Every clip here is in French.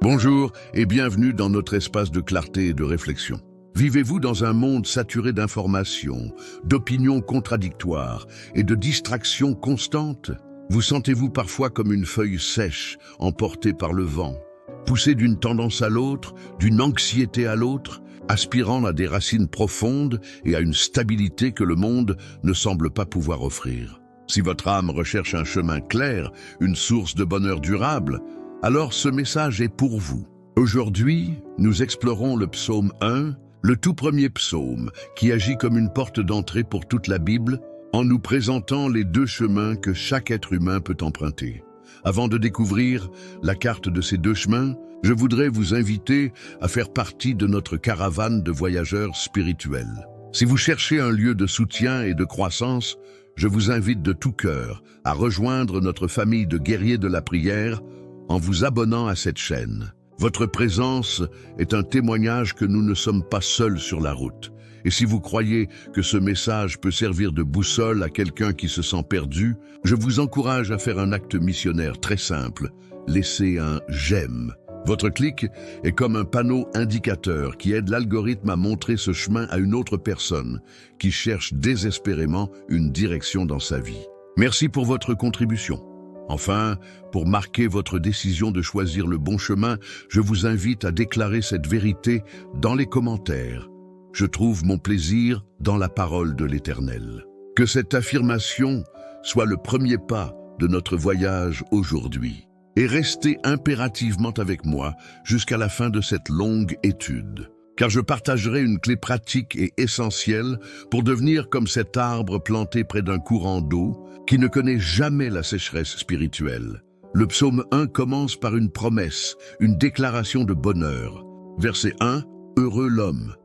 Bonjour et bienvenue dans notre espace de clarté et de réflexion. Vivez-vous dans un monde saturé d'informations, d'opinions contradictoires et de distractions constantes? Vous sentez-vous parfois comme une feuille sèche, emportée par le vent, poussée d'une tendance à l'autre, d'une anxiété à l'autre, aspirant à des racines profondes et à une stabilité que le monde ne semble pas pouvoir offrir? Si votre âme recherche un chemin clair, une source de bonheur durable, alors ce message est pour vous. Aujourd'hui, nous explorons le psaume 1, le tout premier psaume, qui agit comme une porte d'entrée pour toute la Bible, en nous présentant les deux chemins que chaque être humain peut emprunter. Avant de découvrir la carte de ces deux chemins, je voudrais vous inviter à faire partie de notre caravane de voyageurs spirituels. Si vous cherchez un lieu de soutien et de croissance, je vous invite de tout cœur à rejoindre notre famille de guerriers de la prière en vous abonnant à cette chaîne. Votre présence est un témoignage que nous ne sommes pas seuls sur la route. Et si vous croyez que ce message peut servir de boussole à quelqu'un qui se sent perdu, je vous encourage à faire un acte missionnaire très simple. Laissez un « j'aime ». Votre clic est comme un panneau indicateur qui aide l'algorithme à montrer ce chemin à une autre personne qui cherche désespérément une direction dans sa vie. Merci pour votre contribution. Enfin, pour marquer votre décision de choisir le bon chemin, je vous invite à déclarer cette vérité dans les commentaires. Je trouve mon plaisir dans la parole de l'Éternel. Que cette affirmation soit le premier pas de notre voyage aujourd'hui. Et restez impérativement avec moi jusqu'à la fin de cette longue étude, car je partagerai une clé pratique et essentielle pour devenir comme cet arbre planté près d'un courant d'eau qui ne connaît jamais la sécheresse spirituelle. Le psaume 1 commence par une promesse, une déclaration de bonheur. Verset 1, « Heureux l'homme ».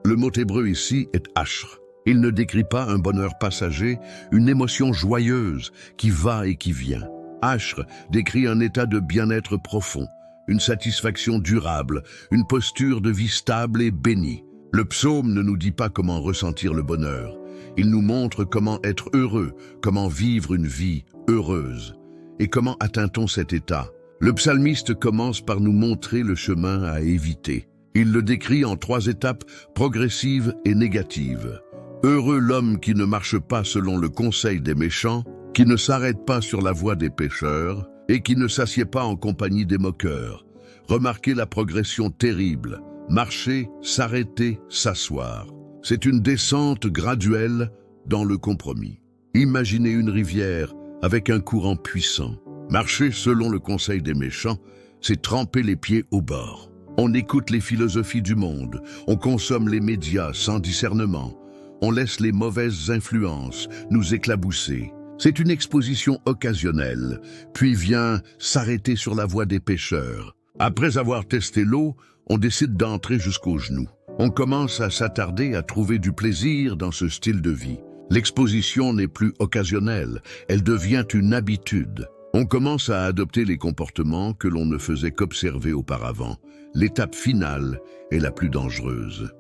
Le mot hébreu ici est « ashr ». Il ne décrit pas un bonheur passager, une émotion joyeuse qui va et qui vient. Ashr décrit un état de bien-être profond, une satisfaction durable, une posture de vie stable et bénie. Le psaume ne nous dit pas comment ressentir le bonheur. Il nous montre comment être heureux, comment vivre une vie heureuse. Et comment atteint-on cet état? Le psalmiste commence par nous montrer le chemin à éviter. Il le décrit en 3 étapes progressives et négatives. Heureux l'homme qui ne marche pas selon le conseil des méchants, qui ne s'arrête pas sur la voie des pécheurs et qui ne s'assied pas en compagnie des moqueurs. Remarquez la progression terrible. Marcher, s'arrêter, s'asseoir. C'est une descente graduelle dans le compromis. Imaginez une rivière avec un courant puissant. Marcher selon le conseil des méchants, c'est tremper les pieds au bord. On écoute les philosophies du monde, on consomme les médias sans discernement, on laisse les mauvaises influences nous éclabousser. C'est une exposition occasionnelle, puis vient s'arrêter sur la voie des pécheurs. Après avoir testé l'eau, on décide d'entrer jusqu'aux genoux. On commence à s'attarder à trouver du plaisir dans ce style de vie. L'exposition n'est plus occasionnelle, elle devient une habitude. On commence à adopter les comportements que l'on ne faisait qu'observer auparavant. L'étape finale est la plus dangereuse.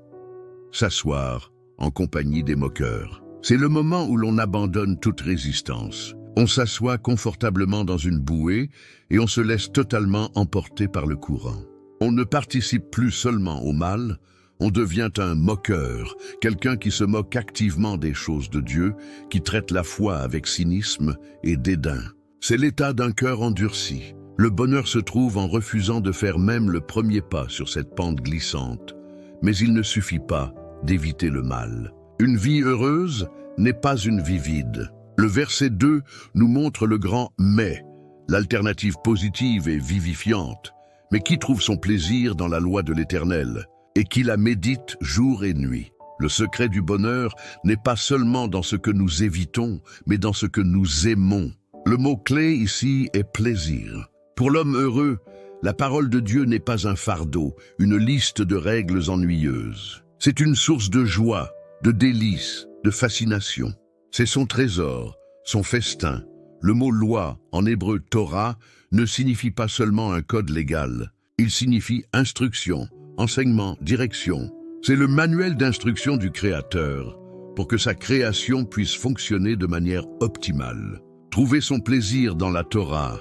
S'asseoir en compagnie des moqueurs. C'est le moment où l'on abandonne toute résistance. On s'assoit confortablement dans une bouée et on se laisse totalement emporter par le courant. On ne participe plus seulement au mal, on devient un moqueur, quelqu'un qui se moque activement des choses de Dieu, qui traite la foi avec cynisme et dédain. C'est l'état d'un cœur endurci. Le bonheur se trouve en refusant de faire même le premier pas sur cette pente glissante. Mais il ne suffit pas d'éviter le mal. Une vie heureuse n'est pas une vie vide. Le verset 2 nous montre le grand « mais », l'alternative positive et vivifiante, mais qui trouve son plaisir dans la loi de l'Éternel et qui la médite jour et nuit. Le secret du bonheur n'est pas seulement dans ce que nous évitons, mais dans ce que nous aimons. Le mot-clé ici est « plaisir ». Pour l'homme heureux, la parole de Dieu n'est pas un fardeau, une liste de règles ennuyeuses. C'est une source de joie, de délices, de fascination. C'est son trésor, son festin. Le mot « loi » en hébreu « Torah » ne signifie pas seulement un code légal. Il signifie instruction, enseignement, direction. C'est le manuel d'instruction du Créateur pour que sa création puisse fonctionner de manière optimale. Trouver son plaisir dans la Torah,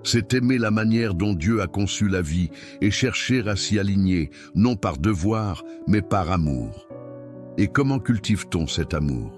C'est aimer la manière dont Dieu a conçu la vie et chercher à s'y aligner, non par devoir, mais par amour. Et comment cultive-t-on cet amour?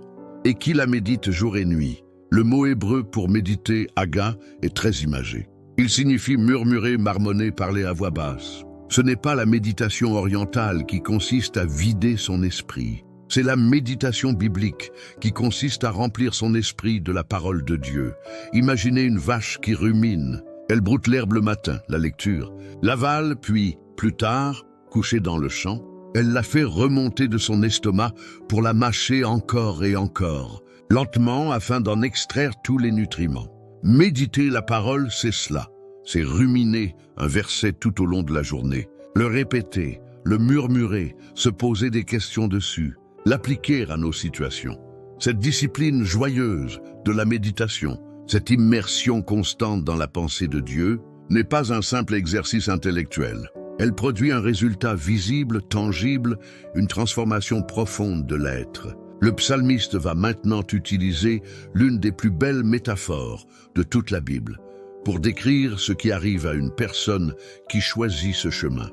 Et qui la médite jour et nuit? Le mot hébreu pour méditer, haga, est très imagé. Il signifie murmurer, marmonner, parler à voix basse. Ce n'est pas la méditation orientale qui consiste à vider son esprit. C'est la méditation biblique qui consiste à remplir son esprit de la parole de Dieu. Imaginez une vache qui rumine. Elle broute l'herbe le matin, la lecture. L'avale, puis, plus tard, couchée dans le champ, elle la fait remonter de son estomac pour la mâcher encore et encore, lentement afin d'en extraire tous les nutriments. Méditer la parole, c'est cela. C'est ruminer un verset tout au long de la journée, le répéter, le murmurer, se poser des questions dessus, l'appliquer à nos situations. Cette discipline joyeuse de la méditation, cette immersion constante dans la pensée de Dieu, n'est pas un simple exercice intellectuel. Elle produit un résultat visible, tangible, une transformation profonde de l'être. Le psalmiste va maintenant utiliser l'une des plus belles métaphores de toute la Bible pour décrire ce qui arrive à une personne qui choisit ce chemin.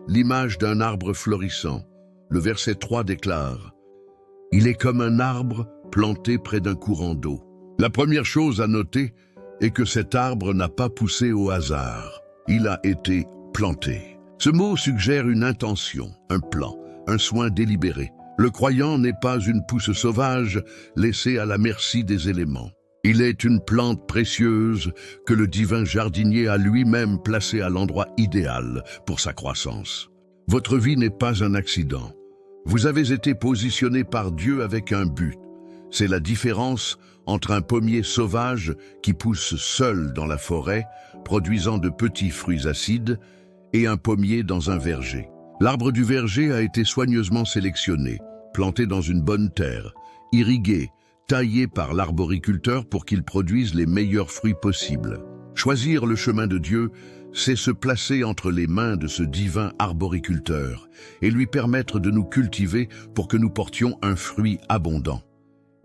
L'image d'un arbre florissant. Le verset 3 déclare « Il est comme un arbre planté près d'un courant d'eau ». La première chose à noter est que cet arbre n'a pas poussé au hasard. Il a été planté. Ce mot suggère une intention, un plan, un soin délibéré. Le croyant n'est pas une pousse sauvage laissée à la merci des éléments. Il est une plante précieuse que le divin jardinier a lui-même placée à l'endroit idéal pour sa croissance. Votre vie n'est pas un accident. Vous avez été positionné par Dieu avec un but. C'est la différence entre un pommier sauvage qui pousse seul dans la forêt, produisant de petits fruits acides, et un pommier dans un verger. L'arbre du verger a été soigneusement sélectionné, planté dans une bonne terre, irrigué, taillé par l'arboriculteur pour qu'il produise les meilleurs fruits possibles. Choisir le chemin de Dieu, c'est se placer entre les mains de ce divin arboriculteur et lui permettre de nous cultiver pour que nous portions un fruit abondant.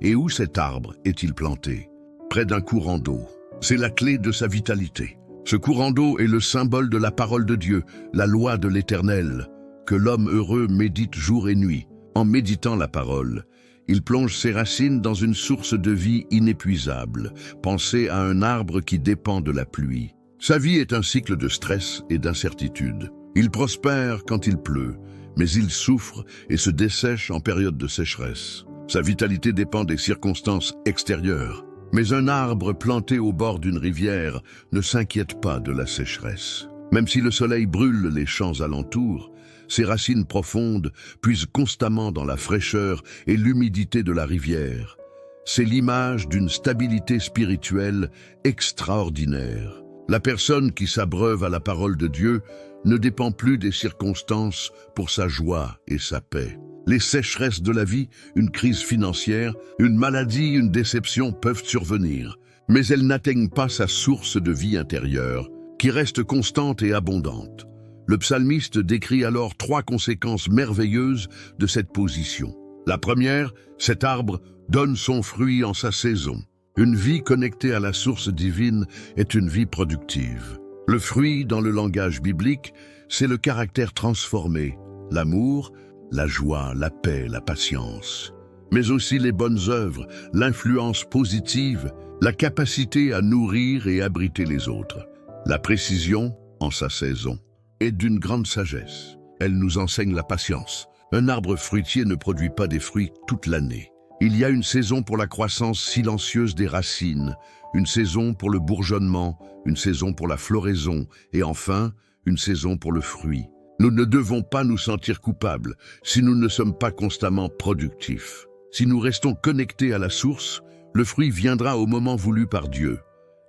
Et où cet arbre est-il planté? Près d'un courant d'eau. C'est la clé de sa vitalité. Ce courant d'eau est le symbole de la parole de Dieu, la loi de l'Éternel, que l'homme heureux médite jour et nuit. En méditant la parole, il plonge ses racines dans une source de vie inépuisable. Pensez à un arbre qui dépend de la pluie. Sa vie est un cycle de stress et d'incertitude. Il prospère quand il pleut, mais il souffre et se dessèche en période de sécheresse. Sa vitalité dépend des circonstances extérieures. Mais un arbre planté au bord d'une rivière ne s'inquiète pas de la sécheresse. Même si le soleil brûle les champs alentours, ses racines profondes puisent constamment dans la fraîcheur et l'humidité de la rivière. C'est l'image d'une stabilité spirituelle extraordinaire. La personne qui s'abreuve à la parole de Dieu ne dépend plus des circonstances pour sa joie et sa paix. Les sécheresses de la vie, une crise financière, une maladie, une déception peuvent survenir, mais elles n'atteignent pas sa source de vie intérieure, qui reste constante et abondante. Le psalmiste décrit alors 3 conséquences merveilleuses de cette position. La première, cet arbre donne son fruit en sa saison. Une vie connectée à la source divine est une vie productive. Le fruit, dans le langage biblique, c'est le caractère transformé, l'amour, la joie, la paix, la patience, mais aussi les bonnes œuvres, l'influence positive, la capacité à nourrir et abriter les autres. La précision, en sa saison, est d'une grande sagesse. Elle nous enseigne la patience. Un arbre fruitier ne produit pas des fruits toute l'année. Il y a une saison pour la croissance silencieuse des racines, une saison pour le bourgeonnement, une saison pour la floraison et enfin, une saison pour le fruit. Nous ne devons pas nous sentir coupables si nous ne sommes pas constamment productifs. Si nous restons connectés à la source, le fruit viendra au moment voulu par Dieu.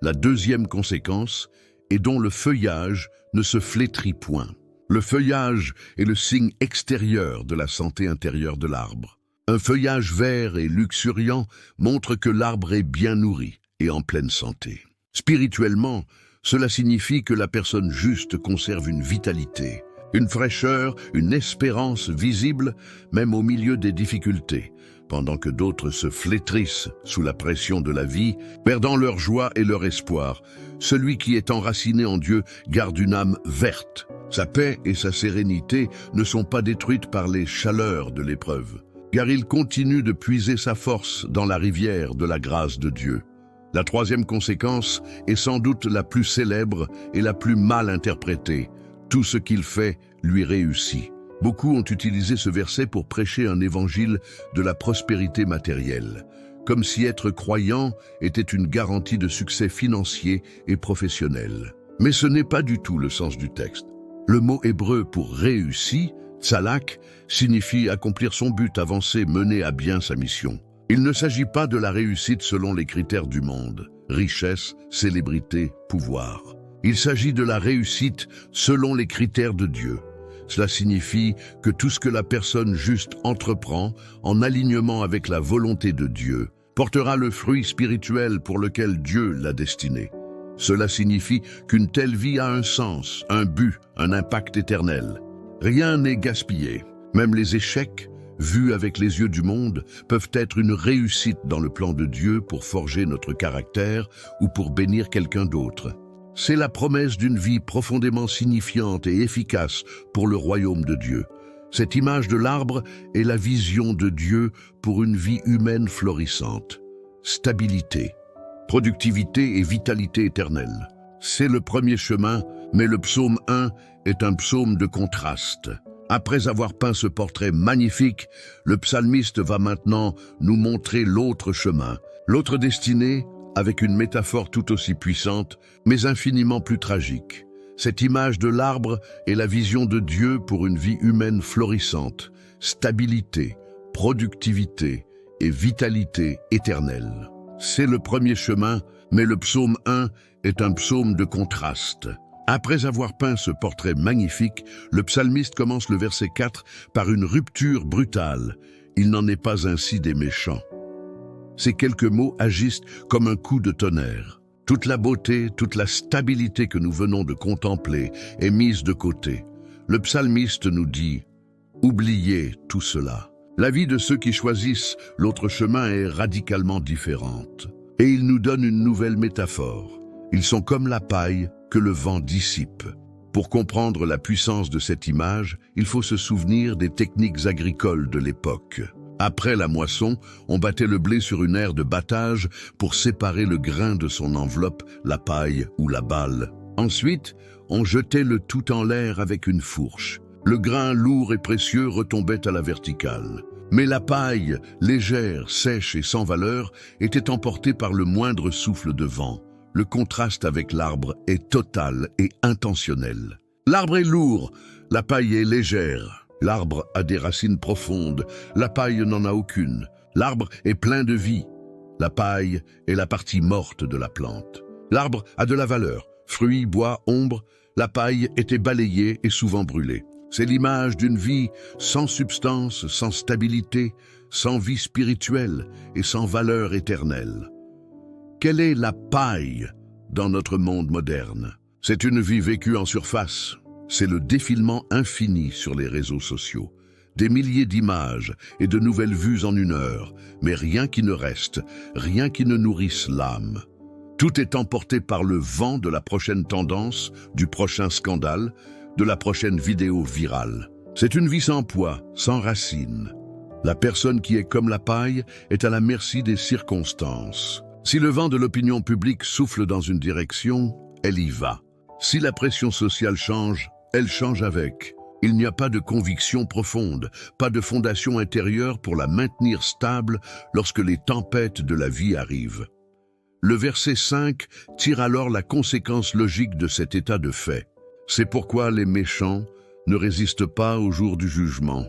La deuxième conséquence est dont le feuillage ne se flétrit point. Le feuillage est le signe extérieur de la santé intérieure de l'arbre. Un feuillage vert et luxuriant montre que l'arbre est bien nourri et en pleine santé. Spirituellement, cela signifie que la personne juste conserve une vitalité, une fraîcheur, une espérance visible, même au milieu des difficultés, pendant que d'autres se flétrissent sous la pression de la vie, perdant leur joie et leur espoir. Celui qui est enraciné en Dieu garde une âme verte. Sa paix et sa sérénité ne sont pas détruites par les chaleurs de l'épreuve, car il continue de puiser sa force dans la rivière de la grâce de Dieu. La troisième conséquence est sans doute la plus célèbre et la plus mal interprétée. Tout ce qu'il fait lui réussit. Beaucoup ont utilisé ce verset pour prêcher un évangile de la prospérité matérielle, comme si être croyant était une garantie de succès financier et professionnel. Mais ce n'est pas du tout le sens du texte. Le mot hébreu pour réussi, tzalak, signifie accomplir son but, avancer, mener à bien sa mission. Il ne s'agit pas de la réussite selon les critères du monde, richesse, célébrité, pouvoir. Il s'agit de la réussite selon les critères de Dieu. Cela signifie que tout ce que la personne juste entreprend, en alignement avec la volonté de Dieu, portera le fruit spirituel pour lequel Dieu l'a destiné. Cela signifie qu'une telle vie a un sens, un but, un impact éternel. Rien n'est gaspillé. Même les échecs, vus avec les yeux du monde, peuvent être une réussite dans le plan de Dieu pour forger notre caractère ou pour bénir quelqu'un d'autre. C'est la promesse d'une vie profondément signifiante et efficace pour le royaume de Dieu. Cette image de l'arbre est la vision de Dieu pour une vie humaine florissante. Stabilité, productivité et vitalité éternelle. C'est le premier chemin, mais le psaume 1 est un psaume de contraste. Après avoir peint ce portrait magnifique, le psalmiste va maintenant nous montrer l'autre chemin, l'autre destinée, avec une métaphore tout aussi puissante, mais infiniment plus tragique. Cette image de l'arbre est la vision de Dieu pour une vie humaine florissante, stabilité, productivité et vitalité éternelle. C'est le premier chemin, mais le psaume 1 est un psaume de contraste. Après avoir peint ce portrait magnifique, le psalmiste commence le verset 4 par une rupture brutale. Il n'en est pas ainsi des méchants. Ces quelques mots agissent comme un coup de tonnerre. Toute la beauté, toute la stabilité que nous venons de contempler est mise de côté. Le psalmiste nous dit « Oubliez tout cela ». La vie de ceux qui choisissent l'autre chemin est radicalement différente. Et il nous donne une nouvelle métaphore. Ils sont comme la paille que le vent dissipe. Pour comprendre la puissance de cette image, il faut se souvenir des techniques agricoles de l'époque. Après la moisson, on battait le blé sur une aire de battage pour séparer le grain de son enveloppe, la paille ou la balle. Ensuite, on jetait le tout en l'air avec une fourche. Le grain lourd et précieux retombait à la verticale. Mais la paille, légère, sèche et sans valeur, était emportée par le moindre souffle de vent. Le contraste avec l'arbre est total et intentionnel. L'arbre est lourd, la paille est légère. L'arbre a des racines profondes, la paille n'en a aucune. L'arbre est plein de vie. La paille est la partie morte de la plante. L'arbre a de la valeur. Fruits, bois, ombre, la paille était balayée et souvent brûlée. C'est l'image d'une vie sans substance, sans stabilité, sans vie spirituelle et sans valeur éternelle. Quelle est la paille dans notre monde moderne? C'est une vie vécue en surface. C'est le défilement infini sur les réseaux sociaux. Des milliers d'images et de nouvelles vues en une heure, mais rien qui ne reste, rien qui ne nourrisse l'âme. Tout est emporté par le vent de la prochaine tendance, du prochain scandale, de la prochaine vidéo virale. C'est une vie sans poids, sans racines. La personne qui est comme la paille est à la merci des circonstances. Si le vent de l'opinion publique souffle dans une direction, elle y va. Si la pression sociale change, elle change avec. Il n'y a pas de conviction profonde, pas de fondation intérieure pour la maintenir stable lorsque les tempêtes de la vie arrivent. Le verset 5 tire alors la conséquence logique de cet état de fait. C'est pourquoi les méchants ne résistent pas au jour du jugement,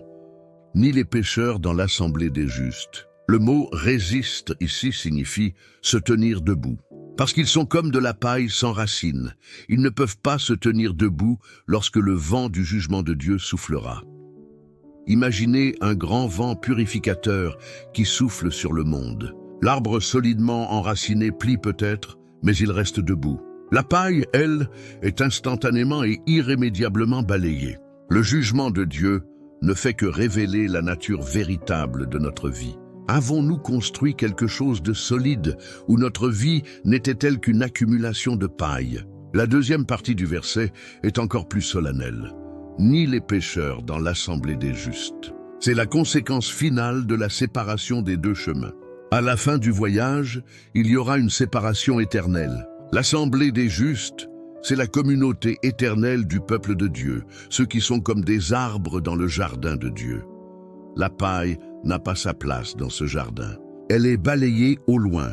ni les pécheurs dans l'assemblée des justes. Le mot « résiste » ici signifie se tenir debout. Parce qu'ils sont comme de la paille sans racines. Ils ne peuvent pas se tenir debout lorsque le vent du jugement de Dieu soufflera. Imaginez un grand vent purificateur qui souffle sur le monde. L'arbre solidement enraciné plie peut-être, mais il reste debout. La paille, elle, est instantanément et irrémédiablement balayée. Le jugement de Dieu ne fait que révéler la nature véritable de notre vie. Avons-nous construit quelque chose de solide ou notre vie n'était-elle qu'une accumulation de paille? La deuxième partie du verset est encore plus solennelle. Ni les pécheurs dans l'assemblée des justes. C'est la conséquence finale de la séparation des deux chemins. À la fin du voyage, il y aura une séparation éternelle. L'assemblée des justes, c'est la communauté éternelle du peuple de Dieu, ceux qui sont comme des arbres dans le jardin de Dieu. La paille n'a pas sa place dans ce jardin. Elle est balayée au loin.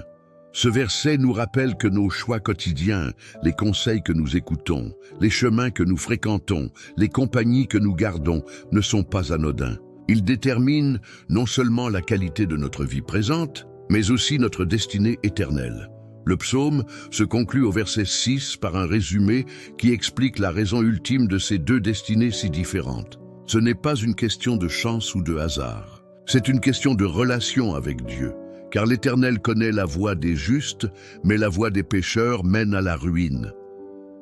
Ce verset nous rappelle que nos choix quotidiens, les conseils que nous écoutons, les chemins que nous fréquentons, les compagnies que nous gardons, ne sont pas anodins. Ils déterminent non seulement la qualité de notre vie présente, mais aussi notre destinée éternelle. Le psaume se conclut au verset 6 par un résumé qui explique la raison ultime de ces deux destinées si différentes. Ce n'est pas une question de chance ou de hasard. C'est une question de relation avec Dieu, car l'Éternel connaît la voie des justes, mais la voie des pécheurs mène à la ruine.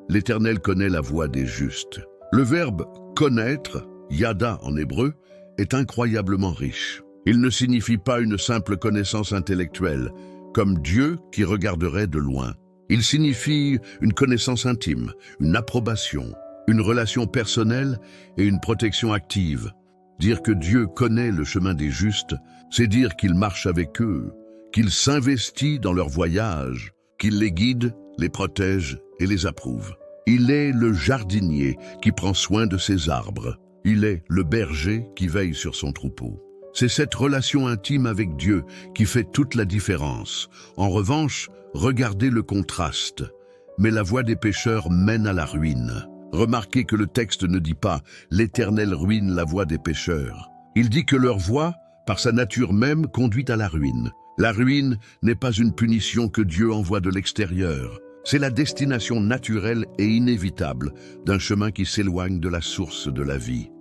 L'Éternel connaît la voie des justes. Le verbe « connaître », yada en hébreu, est incroyablement riche. Il ne signifie pas une simple connaissance intellectuelle, comme Dieu qui regarderait de loin. Il signifie une connaissance intime, une approbation, une relation personnelle et une protection active. Dire que Dieu connaît le chemin des justes, c'est dire qu'il marche avec eux, qu'il s'investit dans leur voyage, qu'il les guide, les protège et les approuve. Il est le jardinier qui prend soin de ses arbres. Il est le berger qui veille sur son troupeau. C'est cette relation intime avec Dieu qui fait toute la différence. En revanche, regardez le contraste. Mais la voie des pécheurs mène à la ruine. Remarquez que le texte ne dit pas « l'Éternel ruine la voie des pécheurs ». Il dit que leur voie, par sa nature même, conduit à la ruine. La ruine n'est pas une punition que Dieu envoie de l'extérieur. C'est la destination naturelle et inévitable d'un chemin qui s'éloigne de la source de la vie.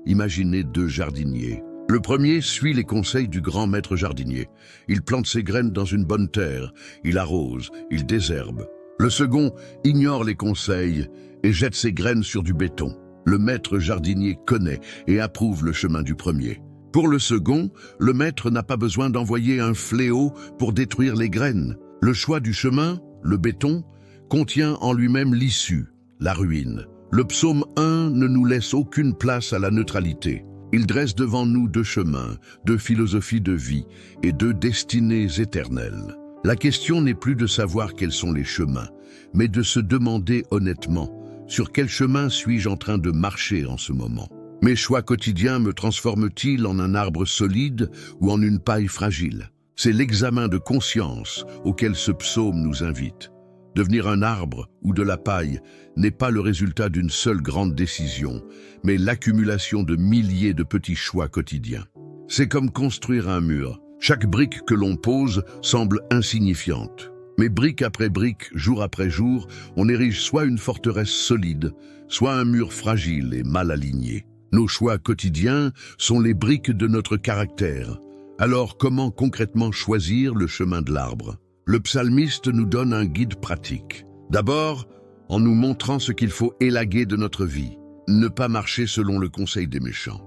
Imaginez deux jardiniers. Le premier suit les conseils du grand maître jardinier. Il plante ses graines dans une bonne terre, il arrose, il désherbe. Le second ignore les conseils et jette ses graines sur du béton. Le maître jardinier connaît et approuve le chemin du premier. Pour le second, le maître n'a pas besoin d'envoyer un fléau pour détruire les graines. Le choix du chemin, le béton, contient en lui-même l'issue, la ruine. Le psaume 1 ne nous laisse aucune place à la neutralité. Il dresse devant nous deux chemins, deux philosophies de vie et deux destinées éternelles. La question n'est plus de savoir quels sont les chemins, mais de se demander honnêtement sur quel chemin suis-je en train de marcher en ce moment. Mes choix quotidiens me transforment-ils en un arbre solide ou en une paille fragile? C'est l'examen de conscience auquel ce psaume nous invite. Devenir un arbre ou de la paille n'est pas le résultat d'une seule grande décision, mais l'accumulation de milliers de petits choix quotidiens. C'est comme construire un mur. Chaque brique que l'on pose semble insignifiante. Mais brique après brique, jour après jour, on érige soit une forteresse solide, soit un mur fragile et mal aligné. Nos choix quotidiens sont les briques de notre caractère. Alors comment concrètement choisir le chemin de l'arbre? Le psalmiste nous donne un guide pratique. D'abord, en nous montrant ce qu'il faut élaguer de notre vie, ne pas marcher selon le conseil des méchants.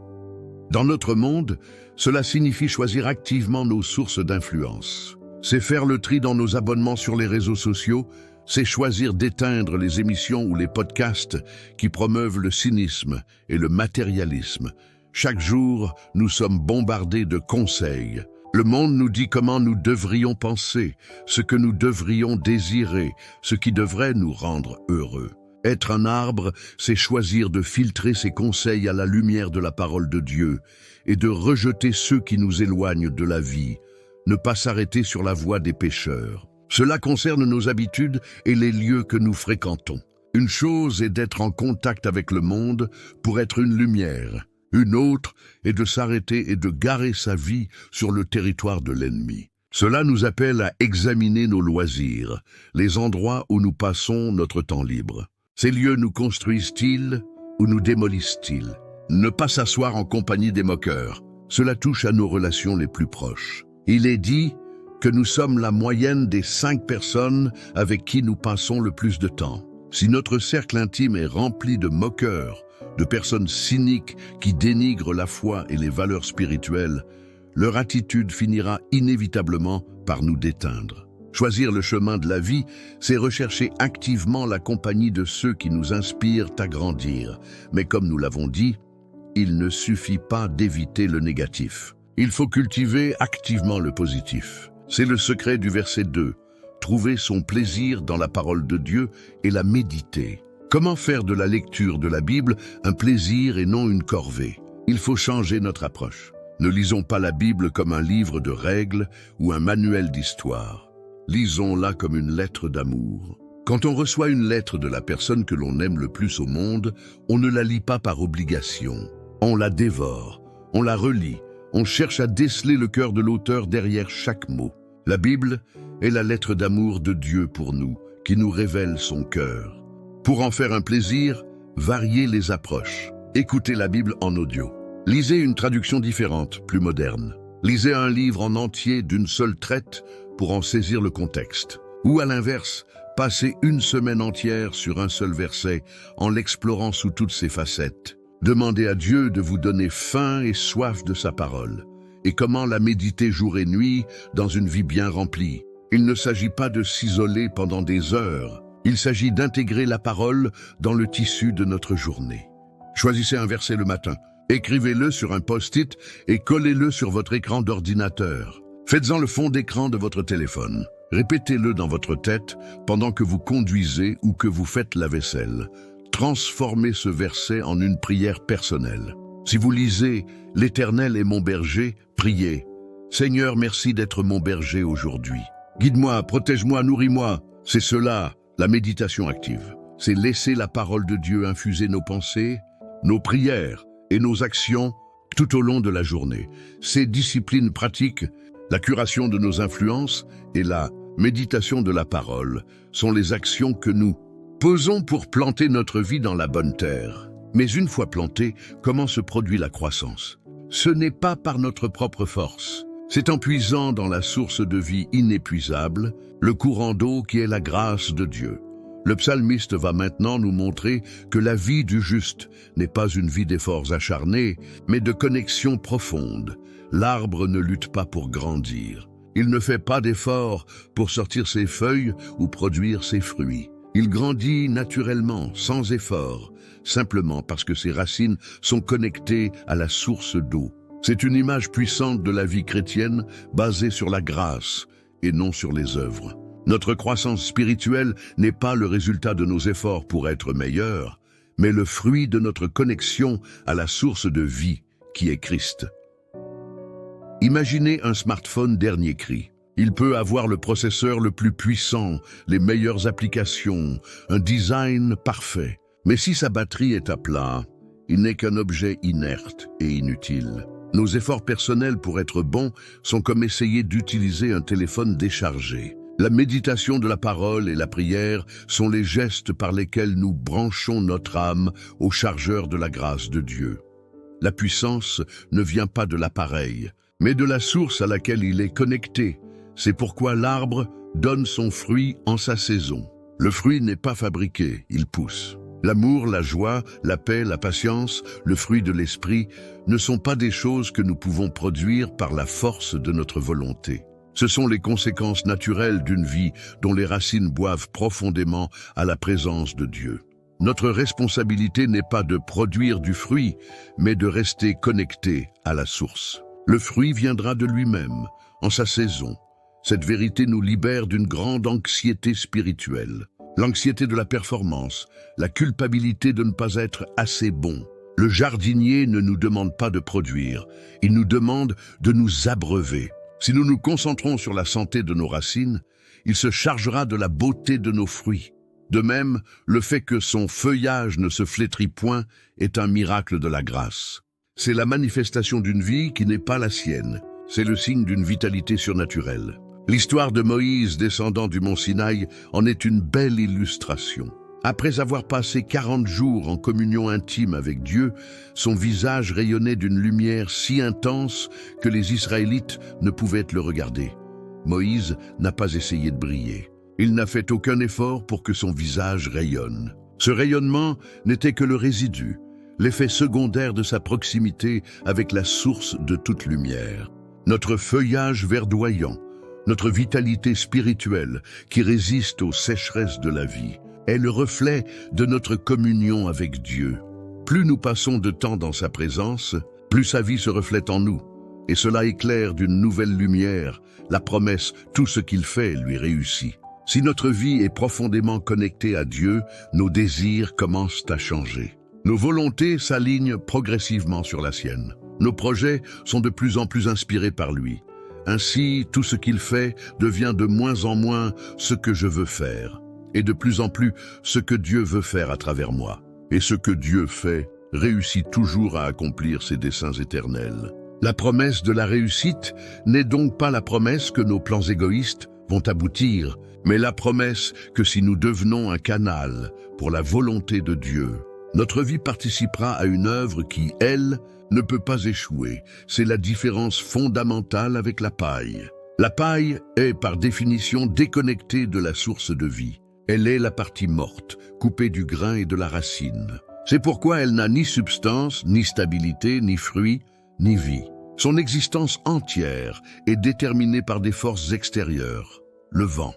Dans notre monde, cela signifie choisir activement nos sources d'influence. C'est faire le tri dans nos abonnements sur les réseaux sociaux, c'est choisir d'éteindre les émissions ou les podcasts qui promeuvent le cynisme et le matérialisme. Chaque jour, nous sommes bombardés de conseils. Le monde nous dit comment nous devrions penser, ce que nous devrions désirer, ce qui devrait nous rendre heureux. Être un arbre, c'est choisir de filtrer ces conseils à la lumière de la parole de Dieu et de rejeter ceux qui nous éloignent de la vie, ne pas s'arrêter sur la voie des pécheurs. Cela concerne nos habitudes et les lieux que nous fréquentons. Une chose est d'être en contact avec le monde pour être une lumière. Une autre est de s'arrêter et de garer sa vie sur le territoire de l'ennemi. Cela nous appelle à examiner nos loisirs, les endroits où nous passons notre temps libre. Ces lieux nous construisent-ils ou nous démolissent-ils? Ne pas s'asseoir en compagnie des moqueurs. Cela touche à nos relations les plus proches. Il est dit que nous sommes la moyenne des 5 personnes avec qui nous passons le plus de temps. Si notre cercle intime est rempli de moqueurs, de personnes cyniques qui dénigrent la foi et les valeurs spirituelles, leur attitude finira inévitablement par nous déteindre. Choisir le chemin de la vie, c'est rechercher activement la compagnie de ceux qui nous inspirent à grandir. Mais comme nous l'avons dit, il ne suffit pas d'éviter le négatif. Il faut cultiver activement le positif. C'est le secret du verset 2. Trouver son plaisir dans la parole de Dieu et la méditer. Comment faire de la lecture de la Bible un plaisir et non une corvée? Il faut changer notre approche. Ne lisons pas la Bible comme un livre de règles ou un manuel d'histoire. Lisons-la comme une lettre d'amour. Quand on reçoit une lettre de la personne que l'on aime le plus au monde, on ne la lit pas par obligation. On la dévore, on la relit, on cherche à déceler le cœur de l'auteur derrière chaque mot. La Bible est la lettre d'amour de Dieu pour nous, qui nous révèle son cœur. Pour en faire un plaisir, variez les approches. Écoutez la Bible en audio. Lisez une traduction différente, plus moderne. Lisez un livre en entier d'une seule traite pour en saisir le contexte. Ou à l'inverse, passez une semaine entière sur un seul verset en l'explorant sous toutes ses facettes. Demandez à Dieu de vous donner faim et soif de sa parole. Et comment la méditer jour et nuit dans une vie bien remplie. Il ne s'agit pas de s'isoler pendant des heures. Il s'agit d'intégrer la parole dans le tissu de notre journée. Choisissez un verset le matin. Écrivez-le sur un post-it et collez-le sur votre écran d'ordinateur. Faites-en le fond d'écran de votre téléphone. Répétez-le dans votre tête pendant que vous conduisez ou que vous faites la vaisselle. Transformez ce verset en une prière personnelle. Si vous lisez « L'Éternel est mon berger », priez « Seigneur, merci d'être mon berger aujourd'hui. Guide-moi, protège-moi, nourris-moi ». C'est cela, la méditation active. C'est laisser la parole de Dieu infuser nos pensées, nos prières et nos actions tout au long de la journée. Ces disciplines pratiques, la curation de nos influences et la méditation de la parole sont les actions que nous posons pour planter notre vie dans la bonne terre. Mais une fois plantée, comment se produit la croissance? Ce n'est pas par notre propre force. C'est en puisant dans la source de vie inépuisable, le courant d'eau qui est la grâce de Dieu. Le psalmiste va maintenant nous montrer que la vie du juste n'est pas une vie d'efforts acharnés, mais de connexion profonde. L'arbre ne lutte pas pour grandir. Il ne fait pas d'efforts pour sortir ses feuilles ou produire ses fruits. Il grandit naturellement, sans effort, simplement parce que ses racines sont connectées à la source d'eau. C'est une image puissante de la vie chrétienne basée sur la grâce et non sur les œuvres. Notre croissance spirituelle n'est pas le résultat de nos efforts pour être meilleurs, mais le fruit de notre connexion à la source de vie qui est Christ. Imaginez un smartphone dernier cri. Il peut avoir le processeur le plus puissant, les meilleures applications, un design parfait. Mais si sa batterie est à plat, il n'est qu'un objet inerte et inutile. Nos efforts personnels pour être bons sont comme essayer d'utiliser un téléphone déchargé. La méditation de la parole et la prière sont les gestes par lesquels nous branchons notre âme au chargeur de la grâce de Dieu. La puissance ne vient pas de l'appareil, mais de la source à laquelle il est connecté. C'est pourquoi l'arbre donne son fruit en sa saison. Le fruit n'est pas fabriqué, il pousse. L'amour, la joie, la paix, la patience, le fruit de l'esprit ne sont pas des choses que nous pouvons produire par la force de notre volonté. Ce sont les conséquences naturelles d'une vie dont les racines boivent profondément à la présence de Dieu. Notre responsabilité n'est pas de produire du fruit, mais de rester connecté à la source. Le fruit viendra de lui-même, en sa saison. Cette vérité nous libère d'une grande anxiété spirituelle. L'anxiété de la performance, la culpabilité de ne pas être assez bon. Le jardinier ne nous demande pas de produire, il nous demande de nous abreuver. Si nous nous concentrons sur la santé de nos racines, il se chargera de la beauté de nos fruits. De même, le fait que son feuillage ne se flétrit point est un miracle de la grâce. C'est la manifestation d'une vie qui n'est pas la sienne. C'est le signe d'une vitalité surnaturelle. L'histoire de Moïse descendant du mont Sinaï en est une belle illustration. Après avoir passé 40 jours en communion intime avec Dieu, son visage rayonnait d'une lumière si intense que les Israélites ne pouvaient le regarder. Moïse n'a pas essayé de briller. Il n'a fait aucun effort pour que son visage rayonne. Ce rayonnement n'était que le résidu, l'effet secondaire de sa proximité avec la source de toute lumière. notre feuillage verdoyant, notre vitalité spirituelle qui résiste aux sécheresses de la vie, est le reflet de notre communion avec Dieu. Plus nous passons de temps dans sa présence, plus sa vie se reflète en nous, et cela éclaire d'une nouvelle lumière la promesse « tout ce qu'il fait lui réussit ». Si notre vie est profondément connectée à Dieu, nos désirs commencent à changer. Nos volontés s'alignent progressivement sur la sienne. Nos projets sont de plus en plus inspirés par lui. Ainsi, tout ce qu'il fait devient de moins en moins ce que je veux faire, et de plus en plus ce que Dieu veut faire à travers moi. Et ce que Dieu fait réussit toujours à accomplir ses desseins éternels. La promesse de la réussite n'est donc pas la promesse que nos plans égoïstes vont aboutir, mais la promesse que si nous devenons un canal pour la volonté de Dieu, notre vie participera à une œuvre qui, elle, ne peut pas échouer. C'est la différence fondamentale avec la paille. La paille est par définition déconnectée de la source de vie. Elle est la partie morte, coupée du grain et de la racine. C'est pourquoi elle n'a ni substance, ni stabilité, ni fruit, ni vie. Son existence entière est déterminée par des forces extérieures. Le vent.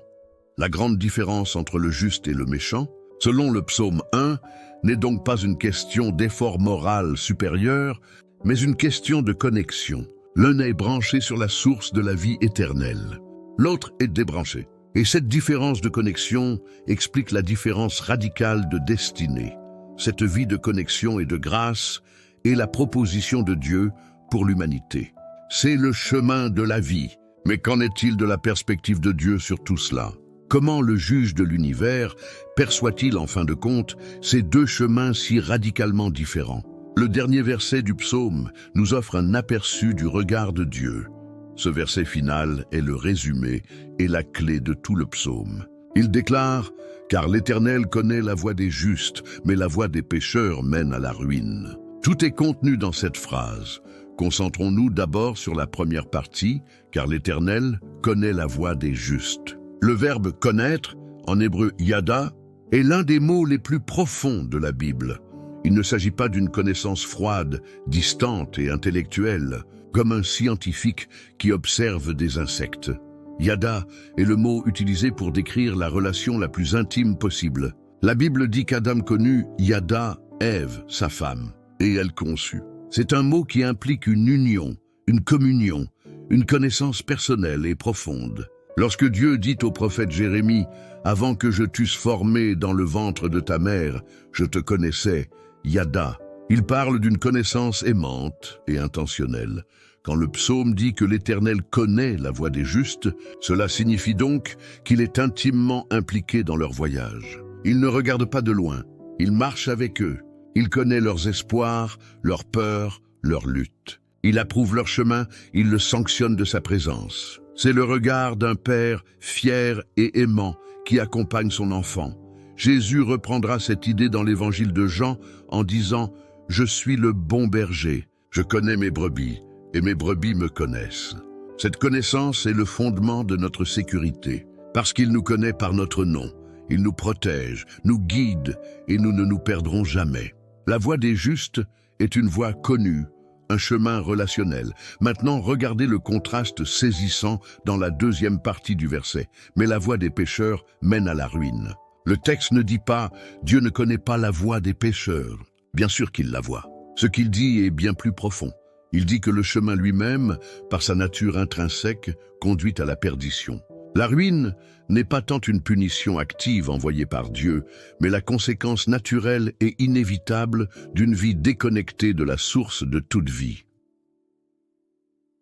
La grande différence entre le juste et le méchant, selon le psaume 1, n'est donc pas une question d'effort moral supérieur, mais une question de connexion. L'un est branché sur la source de la vie éternelle. L'autre est débranché. Et cette différence de connexion explique la différence radicale de destinée. Cette vie de connexion et de grâce est la proposition de Dieu pour l'humanité. C'est le chemin de la vie. Mais qu'en est-il de la perspective de Dieu sur tout cela? Comment le juge de l'univers perçoit-il en fin de compte ces deux chemins si radicalement différents? Le dernier verset du psaume nous offre un aperçu du regard de Dieu. Ce verset final est le résumé et la clé de tout le psaume. Il déclare « Car l'Éternel connaît la voie des justes, mais la voie des pécheurs mène à la ruine ». Tout est contenu dans cette phrase. Concentrons-nous d'abord sur la première partie, car l'Éternel connaît la voie des justes. Le verbe « connaître », en hébreu « yada », est l'un des mots les plus profonds de la Bible. Il ne s'agit pas d'une connaissance froide, distante et intellectuelle, comme un scientifique qui observe des insectes. Yada est le mot utilisé pour décrire la relation la plus intime possible. La Bible dit qu'Adam connut Yada, Ève, sa femme, et elle conçut. C'est un mot qui implique une union, une communion, une connaissance personnelle et profonde. Lorsque Dieu dit au prophète Jérémie « Avant que je t'eusse formé dans le ventre de ta mère, je te connaissais », Yada, il parle d'une connaissance aimante et intentionnelle. Quand le psaume dit que l'Éternel connaît la voie des justes, cela signifie donc qu'il est intimement impliqué dans leur voyage. Il ne regarde pas de loin, il marche avec eux. Il connaît leurs espoirs, leurs peurs, leurs luttes. Il approuve leur chemin, il le sanctionne de sa présence. C'est le regard d'un père fier et aimant qui accompagne son enfant. Jésus reprendra cette idée dans l'évangile de Jean en disant « Je suis le bon berger, je connais mes brebis et mes brebis me connaissent ». Cette connaissance est le fondement de notre sécurité, parce qu'il nous connaît par notre nom. Il nous protège, nous guide et nous ne nous perdrons jamais. La voie des justes est une voie connue, un chemin relationnel. Maintenant, regardez le contraste saisissant dans la deuxième partie du verset. Mais la voie des pécheurs mène à la ruine. Le texte ne dit pas « Dieu ne connaît pas la voie des pécheurs ». Bien sûr qu'il la voit. Ce qu'il dit est bien plus profond. Il dit que le chemin lui-même, par sa nature intrinsèque, conduit à la perdition. La ruine n'est pas tant une punition active envoyée par Dieu, mais la conséquence naturelle et inévitable d'une vie déconnectée de la source de toute vie.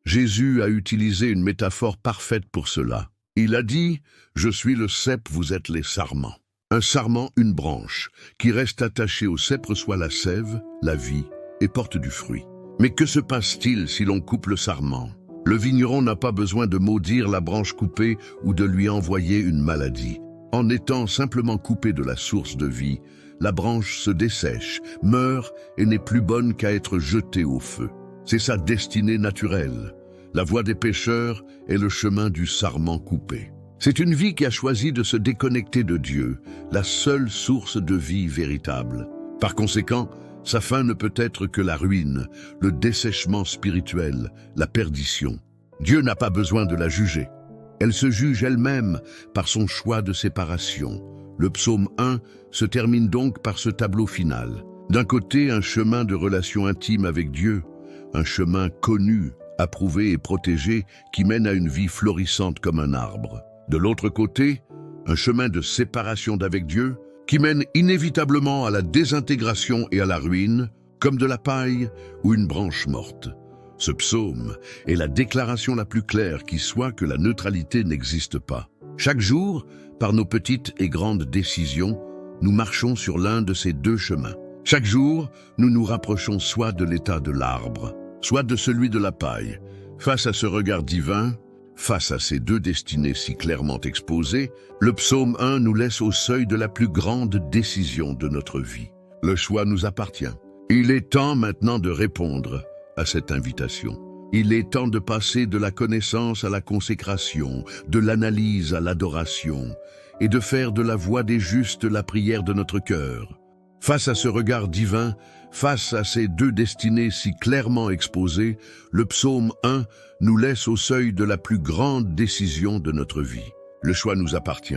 Jésus a utilisé une métaphore parfaite pour cela. Il a dit « Je suis le cep, vous êtes les sarments ». Un sarment, une branche, qui reste attachée au cep reçoit la sève, la vie, et porte du fruit. Mais que se passe-t-il si l'on coupe le sarment ? Le vigneron n'a pas besoin de maudire la branche coupée ou de lui envoyer une maladie. En étant simplement coupée de la source de vie, la branche se dessèche, meurt et n'est plus bonne qu'à être jetée au feu. C'est sa destinée naturelle. La voie des pécheurs est le chemin du sarment coupé. C'est une vie qui a choisi de se déconnecter de Dieu, la seule source de vie véritable. Par conséquent, sa fin ne peut être que la ruine, le dessèchement spirituel, la perdition. Dieu n'a pas besoin de la juger. Elle se juge elle-même par son choix de séparation. Le psaume 1 se termine donc par ce tableau final. D'un côté, un chemin de relation intime avec Dieu, un chemin connu, approuvé et protégé qui mène à une vie florissante comme un arbre. De l'autre côté, un chemin de séparation d'avec Dieu qui mène inévitablement à la désintégration et à la ruine, comme de la paille ou une branche morte. Ce psaume est la déclaration la plus claire qui soit que la neutralité n'existe pas. Chaque jour, par nos petites et grandes décisions, nous marchons sur l'un de ces deux chemins. Chaque jour, nous nous rapprochons soit de l'état de l'arbre, soit de celui de la paille. Face à ce regard divin, face à ces deux destinées si clairement exposées, le psaume 1 nous laisse au seuil de la plus grande décision de notre vie. Le choix nous appartient. Il est temps maintenant de répondre à cette invitation. Il est temps de passer de la connaissance à la consécration, de l'analyse à l'adoration, et de faire de la voix des justes la prière de notre cœur. Face à ce regard divin, face à ces deux destinées si clairement exposées, le psaume 1 nous laisse au seuil de la plus grande décision de notre vie. Le choix nous appartient.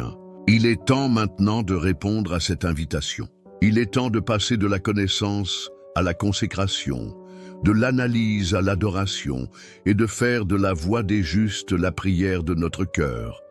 Il est temps maintenant de répondre à cette invitation. Il est temps de passer de la connaissance à la consécration, de l'analyse à l'adoration et de faire de la voix des justes la prière de notre cœur.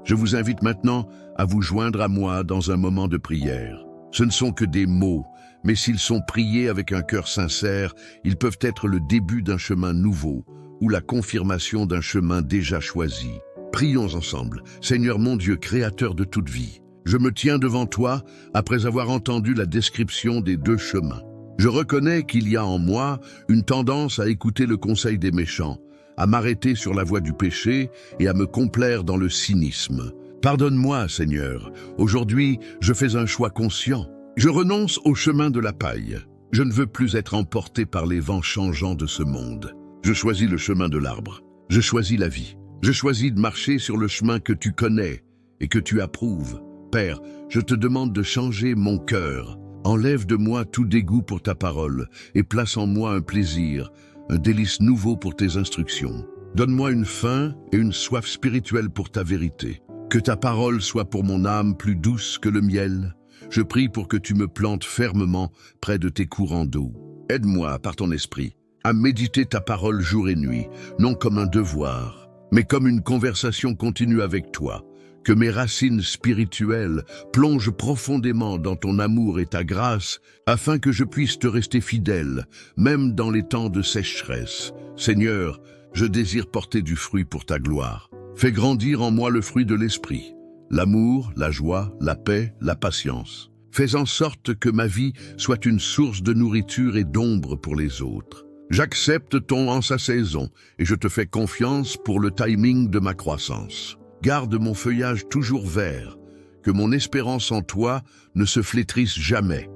Je vous invite maintenant à vous joindre à moi dans un moment de prière. Ce ne sont que des mots, mais s'ils sont priés avec un cœur sincère, ils peuvent être le début d'un chemin nouveau ou la confirmation d'un chemin déjà choisi. Prions ensemble. Seigneur mon Dieu, créateur de toute vie, je me tiens devant toi après avoir entendu la description des deux chemins. Je reconnais qu'il y a en moi une tendance à écouter le conseil des méchants, à m'arrêter sur la voie du péché et à me complaire dans le cynisme. Pardonne-moi, Seigneur. Aujourd'hui, je fais un choix conscient. Je renonce au chemin de la paille. Je ne veux plus être emporté par les vents changeants de ce monde. Je choisis le chemin de l'arbre. Je choisis la vie. Je choisis de marcher sur le chemin que tu connais et que tu approuves. Père, je te demande de changer mon cœur. Enlève de moi tout dégoût pour ta parole et place en moi un plaisir, un délice nouveau pour tes instructions. Donne-moi une faim et une soif spirituelle pour ta vérité. Que ta parole soit pour mon âme plus douce que le miel. Je prie pour que tu me plantes fermement près de tes courants d'eau. Aide-moi, par ton esprit, à méditer ta parole jour et nuit, non comme un devoir, mais comme une conversation continue avec toi. Que mes racines spirituelles plongent profondément dans ton amour et ta grâce, afin que je puisse te rester fidèle, même dans les temps de sécheresse. Seigneur, je désire porter du fruit pour ta gloire. Fais grandir en moi le fruit de l'esprit, l'amour, la joie, la paix, la patience. Fais en sorte que ma vie soit une source de nourriture et d'ombre pour les autres. J'accepte ton en sa saison et je te fais confiance pour le timing de ma croissance. Garde mon feuillage toujours vert, que mon espérance en toi ne se flétrisse jamais.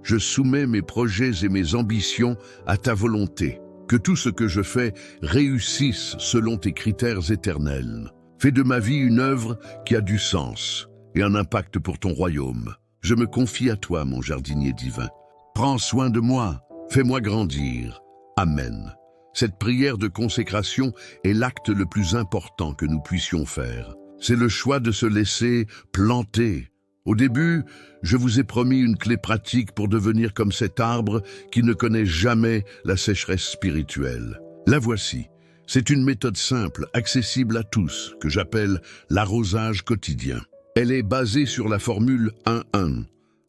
Je soumets mes projets et mes ambitions à ta volonté. Que tout ce que je fais réussisse selon tes critères éternels. Fais de ma vie une œuvre qui a du sens et un impact pour ton royaume. Je me confie à toi, mon jardinier divin. Prends soin de moi, fais-moi grandir. Amen. Cette prière de consécration est l'acte le plus important que nous puissions faire. C'est le choix de se laisser planter. Au début, je vous ai promis une clé pratique pour devenir comme cet arbre qui ne connaît jamais la sécheresse spirituelle. La voici. C'est une méthode simple, accessible à tous, que j'appelle l'arrosage quotidien. Elle est basée sur la formule 1-1.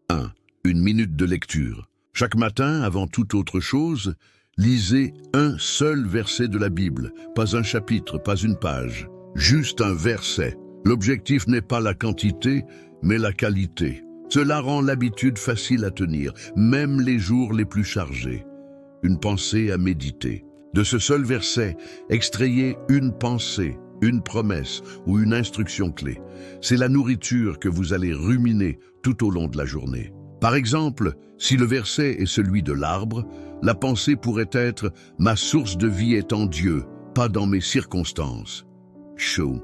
1. Une minute de lecture. Chaque matin, avant toute autre chose, lisez un seul verset de la Bible, pas un chapitre, pas une page, juste un verset. L'objectif n'est pas la quantité, mais la qualité. Cela rend l'habitude facile à tenir, même les jours les plus chargés. Une pensée à méditer. De ce seul verset, extrayez une pensée, une promesse ou une instruction clé. C'est la nourriture que vous allez ruminer tout au long de la journée. Par exemple, si le verset est celui de l'arbre, la pensée pourrait être « Ma source de vie est en Dieu, pas dans mes circonstances ». Chaud.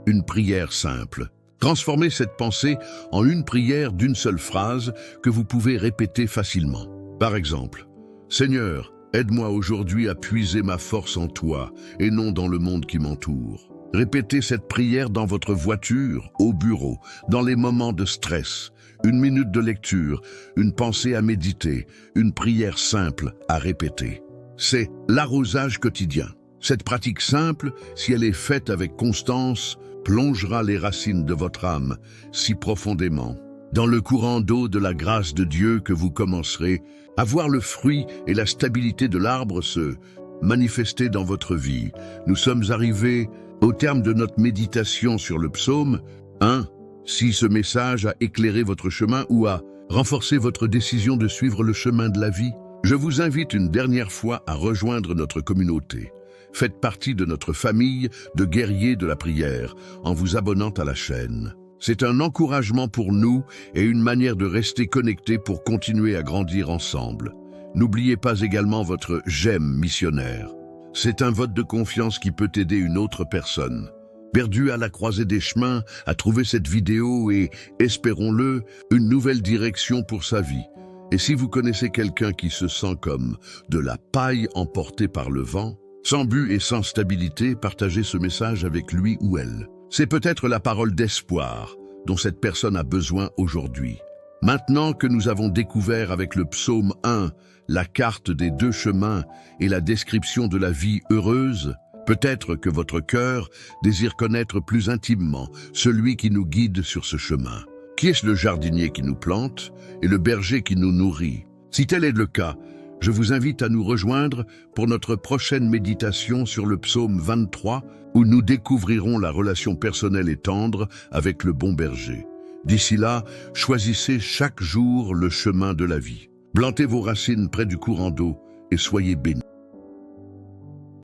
Une prière simple. Transformez cette pensée en une prière d'une seule phrase que vous pouvez répéter facilement. Par exemple, « Seigneur, Aide-moi aujourd'hui à puiser ma force en toi et non dans le monde qui m'entoure. Répétez cette prière dans votre voiture, au bureau, dans les moments de stress. Une minute de lecture, une pensée à méditer, une prière simple à répéter. C'est l'arrosage quotidien. Cette pratique simple, si elle est faite avec constance, plongera les racines de votre âme si profondément dans le courant d'eau de la grâce de Dieu que vous commencerez à voir le fruit et la stabilité de l'arbre se manifester dans votre vie. Nous sommes arrivés au terme de notre méditation sur le psaume 1. Si ce message a éclairé votre chemin ou a renforcé votre décision de suivre le chemin de la vie, je vous invite une dernière fois à rejoindre notre communauté. Faites partie de notre famille de guerriers de la prière en vous abonnant à la chaîne. C'est un encouragement pour nous et une manière de rester connectés pour continuer à grandir ensemble. N'oubliez pas également votre j'aime missionnaire. C'est un vote de confiance qui peut aider une autre personne perdue à la croisée des chemins à trouver cette vidéo et, espérons-le, une nouvelle direction pour sa vie. Et si vous connaissez quelqu'un qui se sent comme de la paille emportée par le vent, sans but et sans stabilité, partagez ce message avec lui ou elle. C'est peut-être la parole d'espoir dont cette personne a besoin aujourd'hui. Maintenant que nous avons découvert avec le psaume 1 la carte des deux chemins et la description de la vie heureuse, peut-être que votre cœur désire connaître plus intimement celui qui nous guide sur ce chemin. Qui est-ce le jardinier qui nous plante et le berger qui nous nourrit? Si tel est le cas, je vous invite à nous rejoindre pour notre prochaine méditation sur le psaume 23, où nous découvrirons la relation personnelle et tendre avec le bon berger. D'ici là, choisissez chaque jour le chemin de la vie. Plantez vos racines près du courant d'eau et soyez bénis.